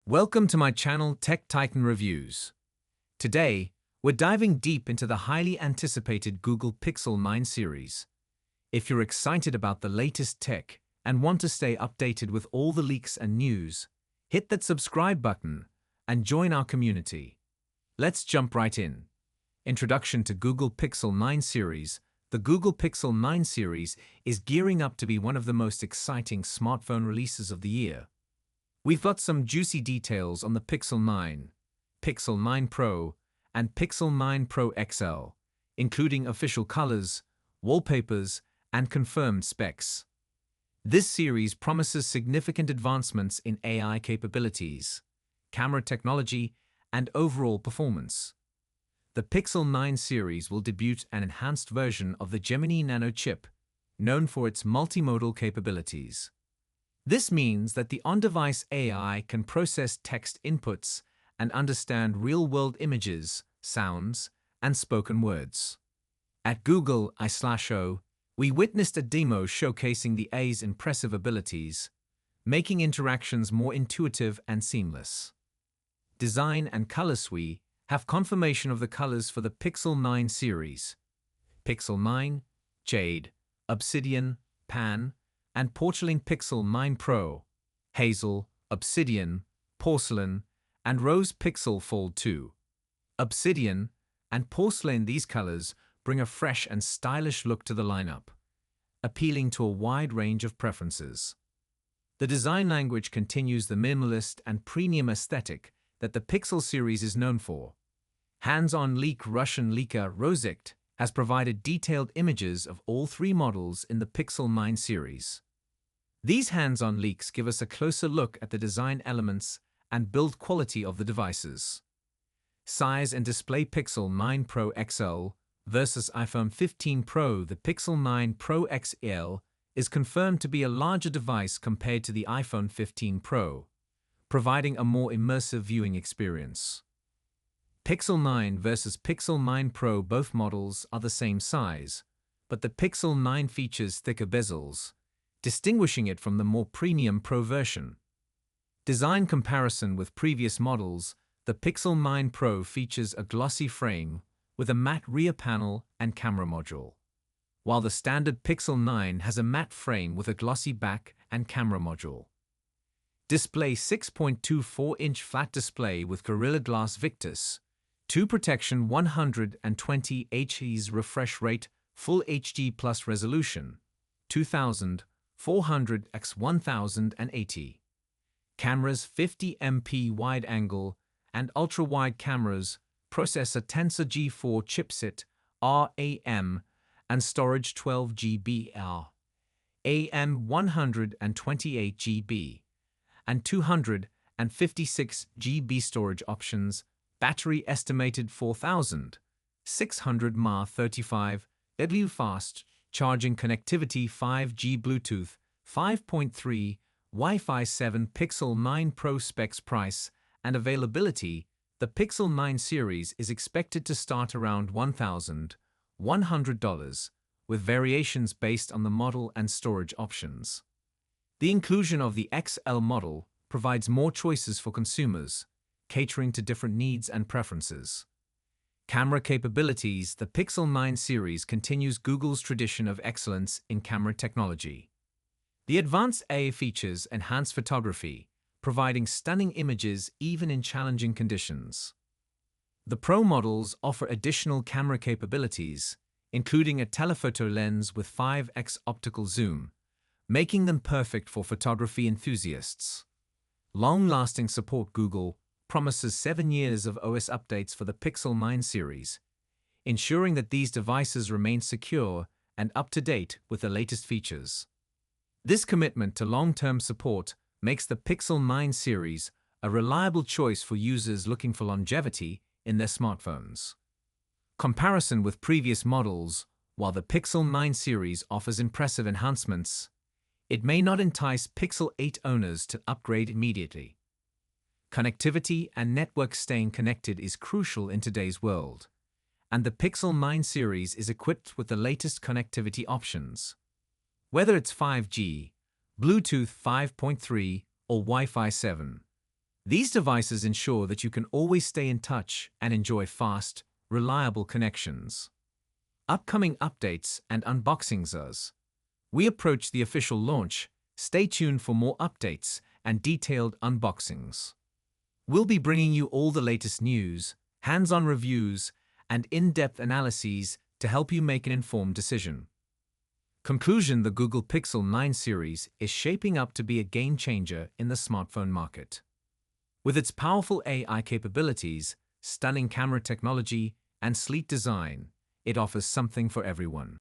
Welcome to my channel Tech Titan Reviews. Today, we're diving deep into the highly anticipated Google Pixel 9 series. If you're excited about the latest tech and want to stay updated with all the leaks and news, hit that subscribe button and join our community. Let's jump right in. Introduction to Google Pixel 9 series. The Google Pixel 9 series is gearing up to be one of the most exciting smartphone releases of the year. We've got some juicy details on the Pixel 9, Pixel 9 Pro, and Pixel 9 Pro XL, including official colors, wallpapers, and confirmed specs. This series promises significant advancements in AI capabilities, camera technology, and overall performance. The Pixel 9 series will debut an enhanced version of the Gemini Nano chip, known for its multimodal capabilities. This means that the on-device AI can process text inputs and understand real-world images, sounds, and spoken words. At Google I/O, we witnessed a demo showcasing the AI's impressive abilities, making interactions more intuitive and seamless. Design and Color Suite have confirmation of the colors for the Pixel 9 series: Pixel 9, Jade, Obsidian, Pan, and Porcelain. Pixel 9 Pro, Hazel, Obsidian, Porcelain, and Rose. Pixel Fold 2, Obsidian, and Porcelain. These colors bring a fresh and stylish look to the lineup, appealing to a wide range of preferences. The design language continues the minimalist and premium aesthetic that the Pixel series is known for. Hands-on leak Russian leaker Rozekt has provided detailed images of all three models in the Pixel 9 series. These hands-on leaks give us a closer look at the design elements and build quality of the devices. Size and display: Pixel 9 Pro XL versus iPhone 15 Pro. The Pixel 9 Pro XL is confirmed to be a larger device compared to the iPhone 15 Pro, providing a more immersive viewing experience. Pixel 9 versus Pixel 9 Pro. Both models are the same size, but the Pixel 9 features thicker bezels, distinguishing it from the more premium Pro version. Design comparison with previous models: the Pixel 9 Pro features a glossy frame with a matte rear panel and camera module, while the standard Pixel 9 has a matte frame with a glossy back and camera module. Display: 6.24-inch flat display with Gorilla Glass Victus 2 protection, 120 Hz refresh rate, Full HD Plus resolution, 2400 x 1080. Cameras: 50MP wide angle and ultra-wide cameras, processor Tensor G4 chipset RAM, and storage 12 GB RAM, 128 GB, and 256 GB storage options. Battery estimated 4600 mAh. 35 W fast charging connectivity: 5G Bluetooth 5.3, Wi-Fi 7. Pixel 9 Pro specs, price, and availability: the Pixel 9 series is expected to start around $1,100, with variations based on the model and storage options. The inclusion of the XL model provides more choices for consumers, catering to different needs and preferences. Camera capabilities: the Pixel 9 series continues Google's tradition of excellence in camera technology. The advanced AI features enhance photography, providing stunning images even in challenging conditions. The Pro models offer additional camera capabilities, including a telephoto lens with 5x optical zoom, making them perfect for photography enthusiasts. Long-lasting support: Google promises 7 years of OS updates for the Pixel 9 series, ensuring that these devices remain secure and up-to-date with the latest features. This commitment to long-term support makes the Pixel 9 series a reliable choice for users looking for longevity in their smartphones. Comparison with previous models: while the Pixel 9 series offers impressive enhancements, it may not entice Pixel 8 owners to upgrade immediately. Connectivity and network: staying connected is crucial in today's world, and the Pixel 9 series is equipped with the latest connectivity options. Whether it's 5G, Bluetooth 5.3, or Wi-Fi 7, These devices ensure that you can always stay in touch and enjoy fast, reliable connections. Upcoming updates and unboxings as we approach the official launch, stay tuned for more updates and detailed unboxings. We'll be bringing you all the latest news, hands-on reviews, and in-depth analyses to help you make an informed decision. Conclusion: the Google Pixel 9 series is shaping up to be a game-changer in the smartphone market. With its powerful AI capabilities, stunning camera technology, and sleek design, it offers something for everyone.